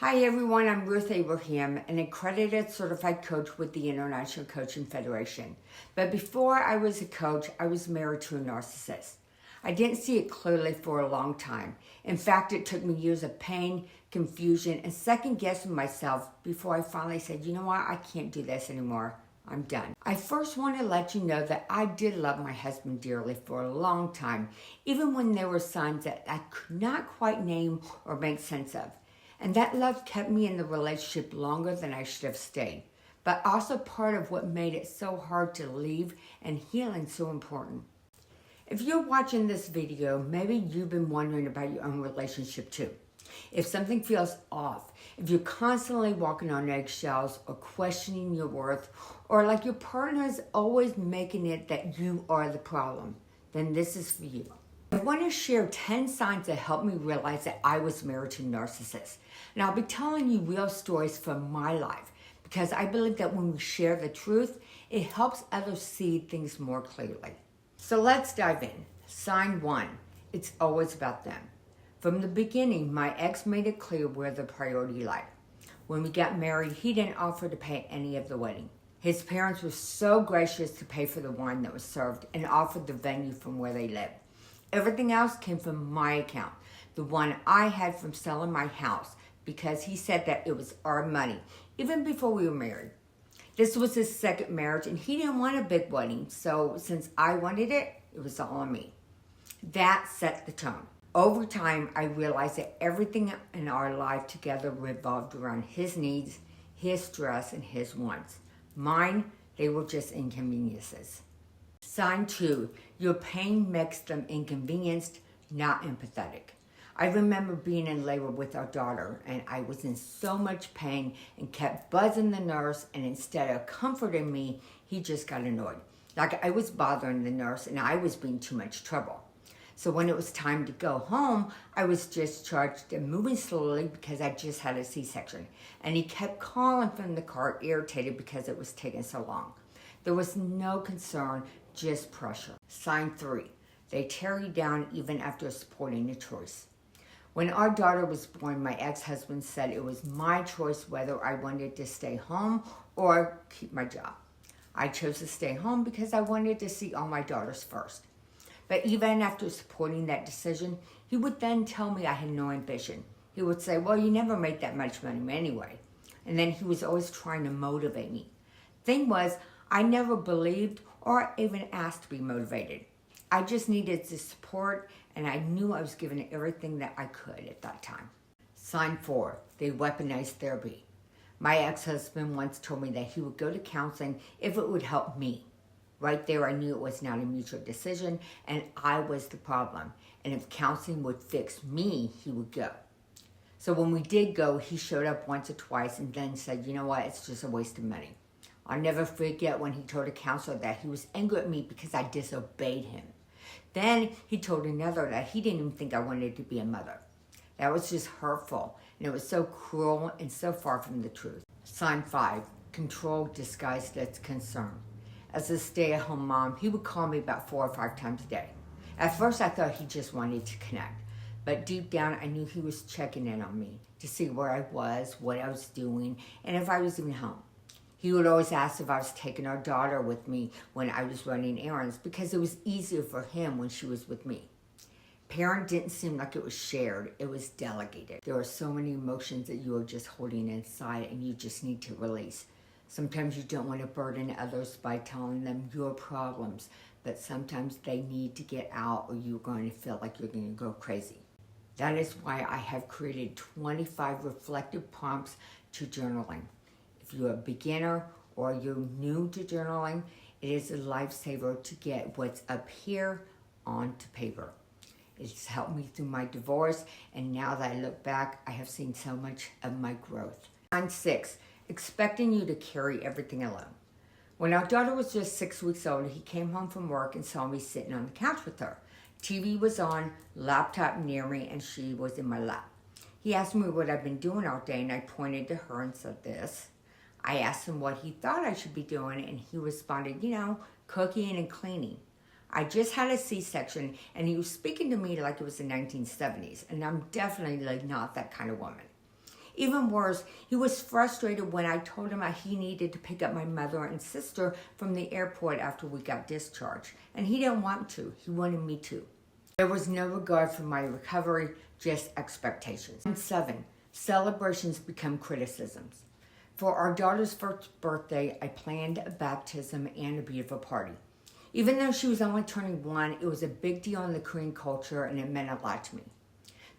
Hi everyone, I'm Ruth Abraham, an accredited certified coach with the International Coaching Federation. But before I was a coach, I was married to a narcissist. I didn't see it clearly for a long time. In fact, it took me years of pain, confusion, and second guessing myself before I finally said, you know what, I can't do this anymore. I'm done. I first want to let you know that I did love my husband dearly for a long time, even when there were signs that I could not quite name or make sense of. And that love kept me in the relationship longer than I should have stayed, but also part of what made it so hard to leave and healing so important. If you're watching this video, maybe you've been wondering about your own relationship too. If something feels off, if you're constantly walking on eggshells or questioning your worth, or like your partner is always making it that you are the problem, then this is for you. I want to share 10 signs that helped me realize that I was married to a narcissist. And I'll be telling you real stories from my life because I believe that when we share the truth, it helps others see things more clearly. So let's dive in. Sign 1, it's always about them. From the beginning, my ex made it clear where the priority lied. When we got married, he didn't offer to pay any of the wedding. His parents were so gracious to pay for the wine that was served and offered the venue from where they lived. Everything else came from my account, the one I had from selling my house, because he said that it was our money, even before we were married. This was his second marriage, and he didn't want a big wedding, so since I wanted it, it was all on me. That set the tone. Over time, I realized that everything in our life together revolved around his needs, his stress, and his wants. Mine, they were just inconveniences. Sign 2, your pain makes them inconvenienced, not empathetic. I remember being in labor with our daughter, and I was in so much pain and kept buzzing the nurse, and instead of comforting me, he just got annoyed. Like I was bothering the nurse and I was being too much trouble. So when it was time to go home, I was discharged and moving slowly because I just had a C-section. And he kept calling from the car, irritated because it was taking so long. There was no concern, just pressure. Sign 3, they tear you down even after supporting a choice. When our daughter was born, my ex-husband said it was my choice whether I wanted to stay home or keep my job. I chose to stay home because I wanted to see all my daughters first. But even after supporting that decision, he would then tell me I had no ambition. He would say, well, you never make that much money anyway. And then he was always trying to motivate me. Thing was, I never believed or even asked to be motivated. I just needed the support, and I knew I was given everything that I could at that time. Sign 4, they weaponized therapy. My ex-husband once told me that he would go to counseling if it would help me. Right there, I knew it was not a mutual decision, and I was the problem. And if counseling would fix me, he would go. So when we did go, he showed up once or twice and then said, you know what, it's just a waste of money. I'll never forget when he told a counselor that he was angry at me because I disobeyed him. Then he told another that he didn't even think I wanted to be a mother. That was just hurtful, and it was so cruel and so far from the truth. Sign 5, control disguised as concern. As a stay-at-home mom, he would call me about 4 or 5 times a day. At first, I thought he just wanted to connect, but deep down, I knew he was checking in on me to see where I was, what I was doing, and if I was even home. He would always ask if I was taking our daughter with me when I was running errands because it was easier for him when she was with me. Parent didn't seem like it was shared, it was delegated. There are so many emotions that you are just holding inside and you just need to release. Sometimes you don't want to burden others by telling them your problems, but sometimes they need to get out or you're going to feel like you're going to go crazy. That is why I have created 25 reflective prompts to journaling. If you're a beginner or you're new to journaling, it is a lifesaver to get what's up here onto paper. It's helped me through my divorce, and now that I look back, I have seen so much of my growth. Sign 6, expecting you to carry everything alone. When our daughter was just 6 weeks old, he came home from work and saw me sitting on the couch with her. TV was on, laptop near me, and she was in my lap. He asked me what I'd been doing all day, and I pointed to her and said this. I asked him what he thought I should be doing, and he responded, cooking and cleaning. I just had a C-section, and he was speaking to me like it was the 1970s, and I'm definitely not that kind of woman. Even worse, he was frustrated when I told him he needed to pick up my mother and sister from the airport after we got discharged. And he didn't want to. He wanted me to. There was no regard for my recovery, just expectations. And 7, celebrations become criticisms. For our daughter's first birthday, I planned a baptism and a beautiful party. Even though she was only turning 1, it was a big deal in the Korean culture and it meant a lot to me.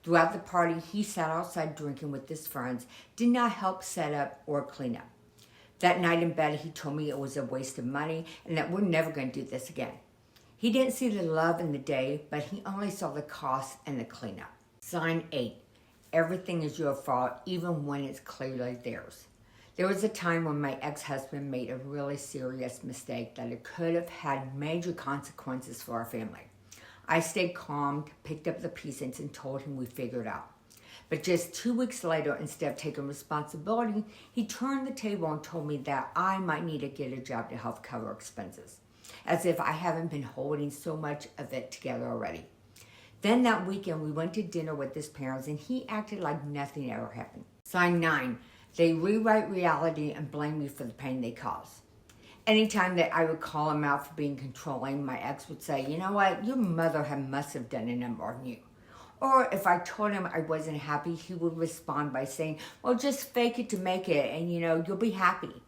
Throughout the party, he sat outside drinking with his friends, did not help set up or clean up. That night in bed, he told me it was a waste of money and that we're never going to do this again. He didn't see the love in the day, but he only saw the cost and the cleanup. Sign 8, everything is your fault, even when it's clearly theirs. There was a time when my ex-husband made a really serious mistake that it could have had major consequences for our family. I stayed calm, picked up the pieces, and told him we figured it out. But just 2 weeks later, instead of taking responsibility, he turned the table and told me that I might need to get a job to help cover expenses, as if I haven't been holding so much of it together already. Then that weekend, we went to dinner with his parents, and he acted like nothing ever happened. Sign 9, they rewrite reality and blame me for the pain they cause. Anytime that I would call him out for being controlling, my ex would say, you know what, your mother must have done it more than you. Or if I told him I wasn't happy, he would respond by saying, well, just fake it to make it and, you'll be happy.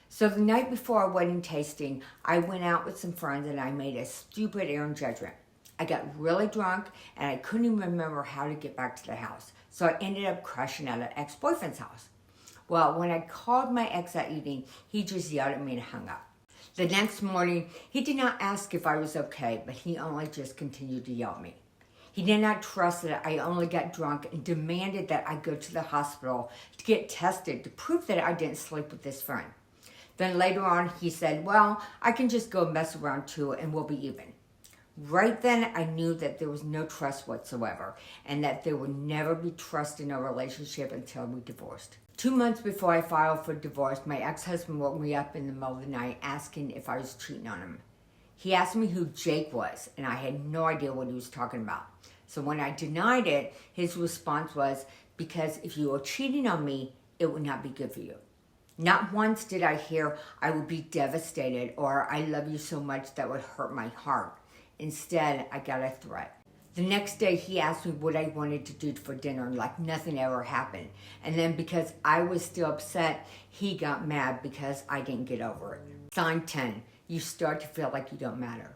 So the night before our wedding tasting, I went out with some friends and I made a stupid errant judgment. I got really drunk and I couldn't even remember how to get back to the house. So I ended up crashing at an ex-boyfriend's house. Well, when I called my ex that evening, he just yelled at me and hung up. The next morning, he did not ask if I was okay, but he only just continued to yell at me. He did not trust that I only got drunk and demanded that I go to the hospital to get tested to prove that I didn't sleep with this friend. Then later on, he said, well, I can just go mess around too and we'll be even. Right then, I knew that there was no trust whatsoever and that there would never be trust in our relationship until we divorced. 2 months before I filed for divorce, my ex-husband woke me up in the middle of the night asking if I was cheating on him. He asked me who Jake was, and I had no idea what he was talking about. So when I denied it, his response was, because if you were cheating on me, it would not be good for you. Not once did I hear, I would be devastated, or I love you so much that would hurt my heart. Instead, I got a threat. The next day, he asked me what I wanted to do for dinner, like nothing ever happened. And then because I was still upset, he got mad because I didn't get over it. Sign 10, you start to feel like you don't matter.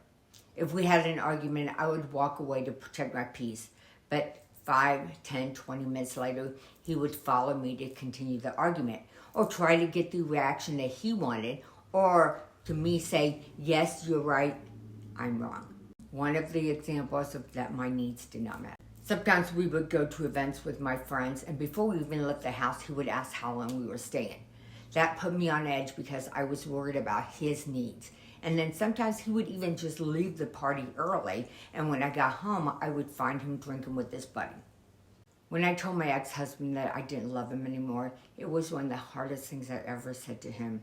If we had an argument, I would walk away to protect my peace. But 5, 10, 20 minutes later, he would follow me to continue the argument, or try to get the reaction that he wanted, or to me say, yes, you're right, I'm wrong. One of the examples of that my needs did not matter. Sometimes we would go to events with my friends, and before we even left the house, he would ask how long we were staying. That put me on edge because I was worried about his needs. And then sometimes he would even just leave the party early, and when I got home, I would find him drinking with his buddy. When I told my ex-husband that I didn't love him anymore, it was one of the hardest things I ever said to him.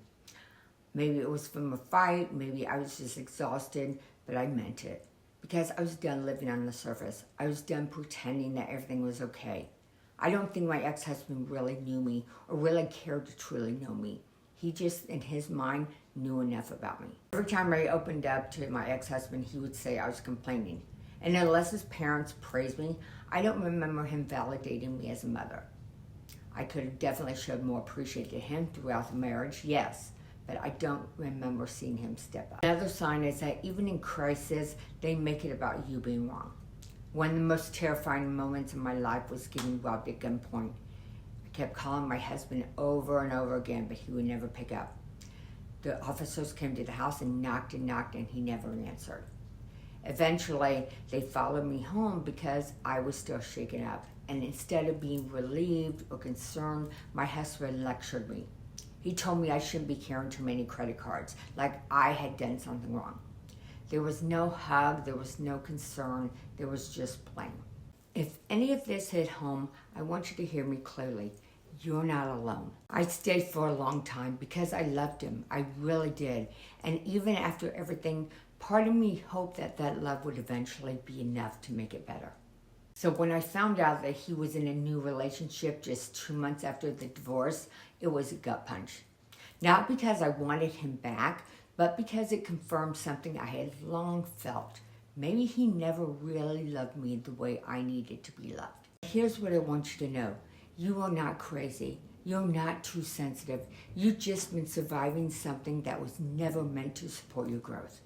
Maybe it was from a fight, maybe I was just exhausted, but I meant it. Because I was done living on the surface. I was done pretending that everything was okay. I don't think my ex-husband really knew me or really cared to truly know me. He just, in his mind, knew enough about me. Every time I opened up to my ex-husband, he would say I was complaining. And unless his parents praised me, I don't remember him validating me as a mother. I could have definitely showed more appreciation to him throughout the marriage, yes. But I don't remember seeing him step up. Another sign is that even in crisis, they make it about you being wrong. One of the most terrifying moments in my life was getting robbed at gunpoint. I kept calling my husband over and over again, but he would never pick up. The officers came to the house and knocked, and he never answered. Eventually, they followed me home because I was still shaken up. And instead of being relieved or concerned, my husband lectured me. He told me I shouldn't be carrying too many credit cards, like I had done something wrong. There was no hug, there was no concern, there was just blame. If any of this hit home, I want you to hear me clearly. You're not alone. I stayed for a long time because I loved him. I really did. And even after everything, part of me hoped that that love would eventually be enough to make it better. So when I found out that he was in a new relationship just 2 months after the divorce, it was a gut punch. Not because I wanted him back, but because it confirmed something I had long felt. Maybe he never really loved me the way I needed to be loved. Here's what I want you to know. You are not crazy. You're not too sensitive. You've just been surviving something that was never meant to support your growth.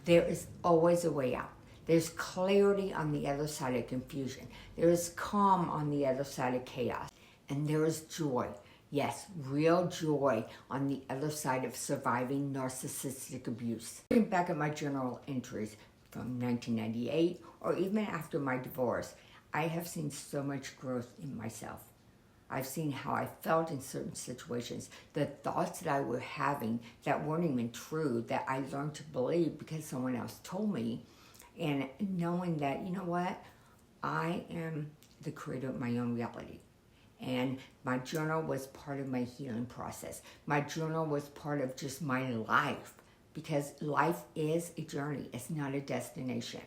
There is always a way out. There's clarity on the other side of confusion. There is calm on the other side of chaos. And there is joy. Yes, real joy on the other side of surviving narcissistic abuse. Looking back at my journal entries from 1998 or even after my divorce, I have seen so much growth in myself. I've seen how I felt in certain situations, the thoughts that I were having that weren't even true, that I learned to believe because someone else told me, and knowing that, you know what, I am the creator of my own reality. And my journal was part of my healing process. My journal was part of just my life, because life is a journey. It's not a destination.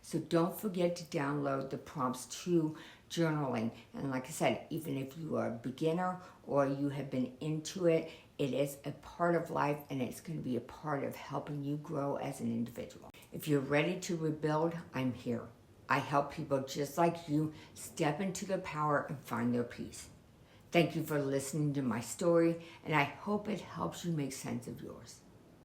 So don't forget to download the prompts to journaling. And like I said, even if you are a beginner or you have been into it, it is a part of life, and it's going to be a part of helping you grow as an individual. If you're ready to rebuild, I'm here. I help people just like you step into their power and find their peace. Thank you for listening to my story, and I hope it helps you make sense of yours.